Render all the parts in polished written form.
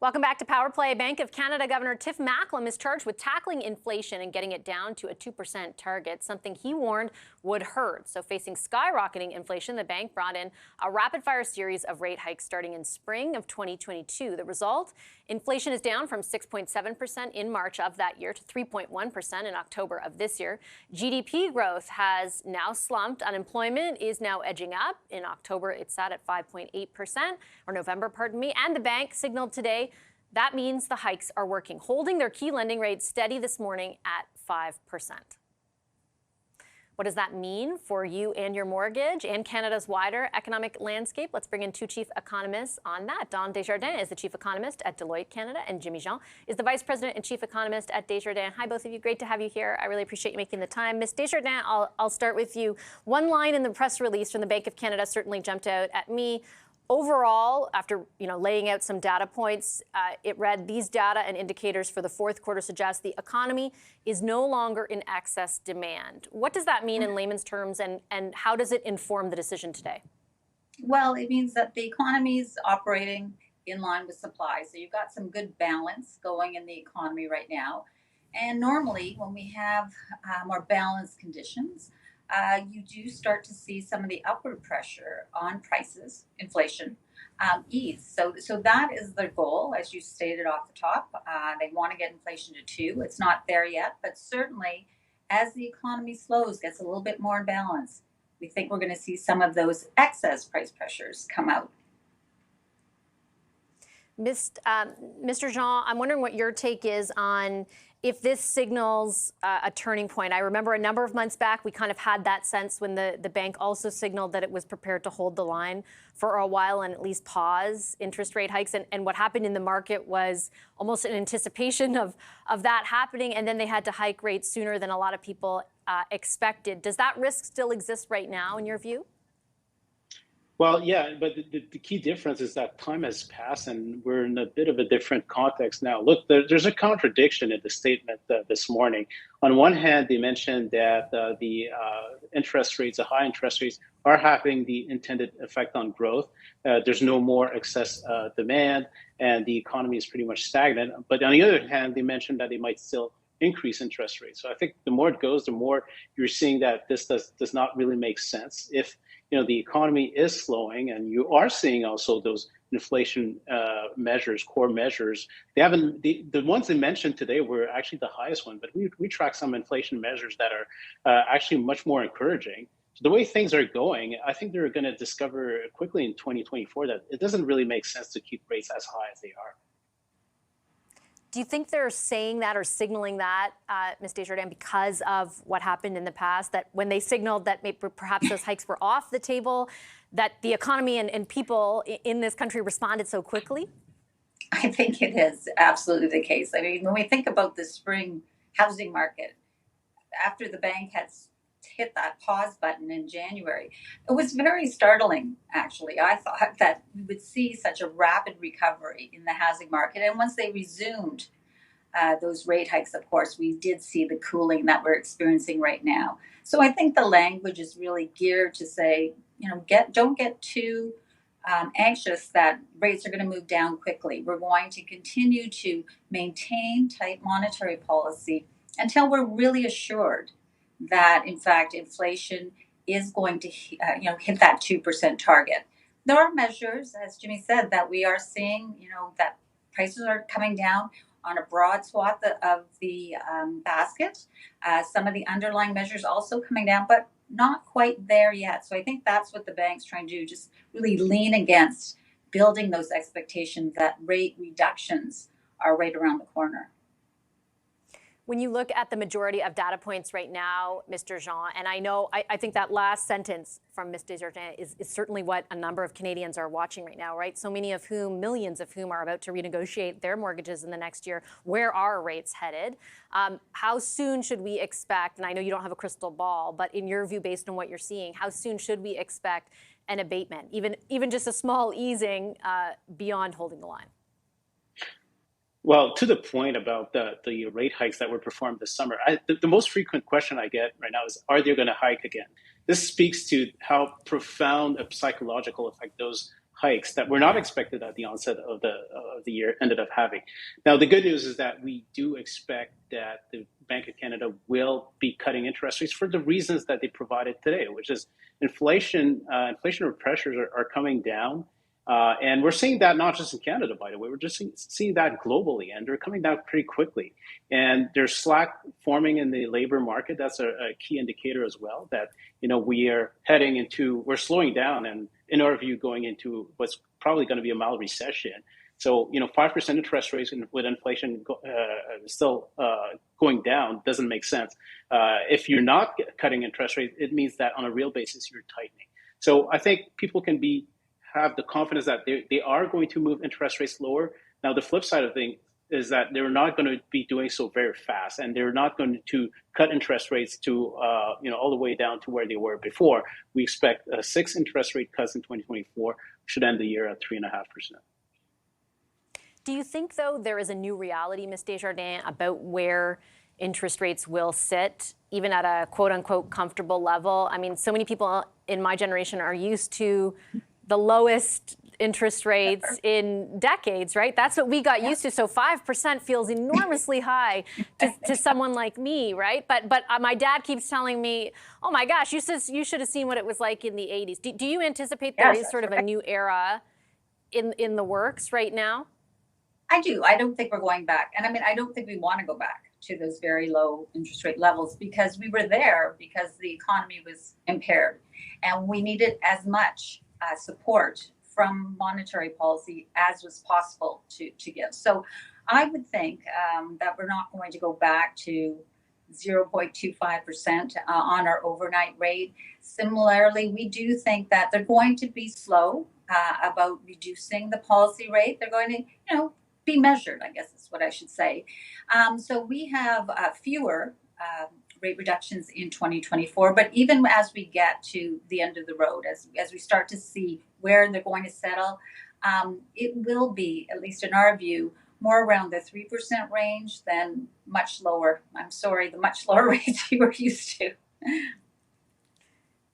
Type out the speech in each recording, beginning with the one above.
Welcome back to Power Play. Bank of Canada Governor Tiff Macklem is charged with tackling inflation and getting it down to a 2% target, something he warned would hurt. So facing skyrocketing inflation, the bank brought in a rapid-fire series of rate hikes starting in spring of 2022. The result? Inflation is down from 6.7% in March of that year to 3.1% in October of this year. GDP growth has now slumped. Unemployment is now edging up. In October, it sat at 5.8%, or November, pardon me. And the bank signaled today that means the hikes are working, holding their key lending rate steady this morning at 5%. What does that mean for you and your mortgage and Canada's wider economic landscape? Let's bring in two chief economists on that. Don Desjardins is the chief economist at Deloitte Canada, and Jimmy Jean is the vice president and chief economist at Desjardins. Hi, both of you. Great to have you here. I really appreciate you making the time. Ms. Desjardins, I'll start with you. One line in the press release from the Bank of Canada certainly jumped out at me. Overall, after laying out some data points, it read, these data and indicators for the fourth quarter suggest the economy is no longer in excess demand. What does that mean in layman's terms, and how does it inform the decision today? Well, it means that the economy is operating in line with supply. So you've got some good balance going in the economy right now. And normally when we have more balanced conditions, you do start to see some of the upward pressure on prices, inflation, ease. So that is their goal, as you stated off the top. They want to get inflation to 2. It's not there yet, but certainly as the economy slows, gets a little bit more in balance, we think we're going to see some of those excess price pressures come out. Mr. Jean, I'm wondering what your take is on if this signals a turning point. I remember a number of months back, we kind of had that sense when the bank also signaled that it was prepared to hold the line for a while and at least pause interest rate hikes. And what happened in the market was almost an anticipation of that happening. And then they had to hike rates sooner than a lot of people expected. Does that risk still exist right now, in your view? Well, yeah, but the key difference is that time has passed and we're in a bit of a different context now. Look, there's a contradiction in the statement this morning. On one hand, they mentioned that the interest rates, the high interest rates, are having the intended effect on growth. There's no more excess demand and the economy is pretty much stagnant. But on the other hand, they mentioned that they might still increase interest rates. So I think the more it goes, the more you're seeing that this does not really make sense. If the economy is slowing, and you are seeing also those inflation measures, core measures. They haven't the ones they mentioned today were actually the highest one, but we track some inflation measures that are actually much more encouraging. So the way things are going, I think they're going to discover quickly in 2024 that it doesn't really make sense to keep rates as high as they are. Do you think they're saying that or signaling that, Ms. Desjardins, because of what happened in the past, that when they signaled that maybe perhaps those hikes were off the table, that the economy and people in this country responded so quickly? I think it is absolutely the case. I mean, when we think about the spring housing market, after the bank had hit that pause button in January, it was very startling, actually. I thought that we would see such a rapid recovery in the housing market. And once they resumed those rate hikes, of course, we did see the cooling that we're experiencing right now. So I think the language is really geared to say, don't get too anxious that rates are going to move down quickly. We're going to continue to maintain tight monetary policy until we're really assured that, in fact, inflation is going to hit that 2% target. There are measures, as Jimmy said, that we are seeing, that prices are coming down on a broad swath of the basket. Some of the underlying measures also coming down, but not quite there yet. So I think that's what the bank's trying to do, just really lean against building those expectations that rate reductions are right around the corner. When you look at the majority of data points right now, Mr. Jean, and I think that last sentence from Ms. Desjardins is certainly what a number of Canadians are watching right now, right? So many of whom, millions of whom, are about to renegotiate their mortgages in the next year. Where are rates headed? How soon should we expect, and I know you don't have a crystal ball, but in your view, based on what you're seeing, how soon should we expect an abatement, even just a small easing beyond holding the line? Well, to the point about the rate hikes that were performed this summer, the most frequent question I get right now is, are they going to hike again? This speaks to how profound a psychological effect those hikes that were not expected at the onset of the year ended up having. Now, the good news is that we do expect that the Bank of Canada will be cutting interest rates for the reasons that they provided today, which is inflationary pressures are coming down. And we're seeing that not just in Canada, by the way, we're just seeing that globally, and they're coming down pretty quickly. And there's slack forming in the labor market. That's a key indicator as well that, we're slowing down, and in our view, going into what's probably going to be a mild recession. So, 5% interest rates with inflation still going down doesn't make sense. If you're not cutting interest rates, it means that on a real basis, you're tightening. So I think people can have the confidence that they are going to move interest rates lower. Now, the flip side of things is that they're not going to be doing so very fast, and they're not going to cut interest rates to all the way down to where they were before. We expect 6 interest rate cuts in 2024, should end the year at 3.5%. Do you think, though, there is a new reality, Ms. Desjardins, about where interest rates will sit, even at a quote-unquote comfortable level? I mean, so many people in my generation are used to the lowest interest rates in decades, right? That's what we got used to. So 5% feels enormously high to someone like me, right? But my dad keeps telling me, oh my gosh, you should have seen what it was like in the 80s. Do you anticipate there is sort of a new era in the works right now? I do. I don't think we're going back. And I mean, I don't think we want to go back to those very low interest rate levels, because we were there because the economy was impaired and we needed as much support from monetary policy as was possible to give. So I would think that we're not going to go back to 0.25% on our overnight rate. Similarly, we do think that they're going to be slow about reducing the policy rate. They're going to, be measured, I guess is what I should say. So we have fewer rate reductions in 2024, but even as we get to the end of the road, as we start to see where they're going to settle, it will be, at least in our view, more around the 3% range than much lower. I'm sorry, the much lower rates we were used to.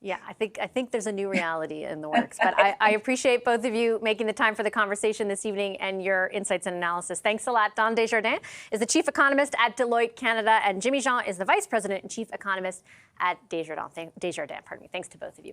Yeah, I think there's a new reality in the works. But I appreciate both of you making the time for the conversation this evening and your insights and analysis. Thanks a lot. Don Desjardins is the Chief Economist at Deloitte Canada, and Jimmy Jean is the Vice President and Chief Economist at Desjardins. Thanks to both of you.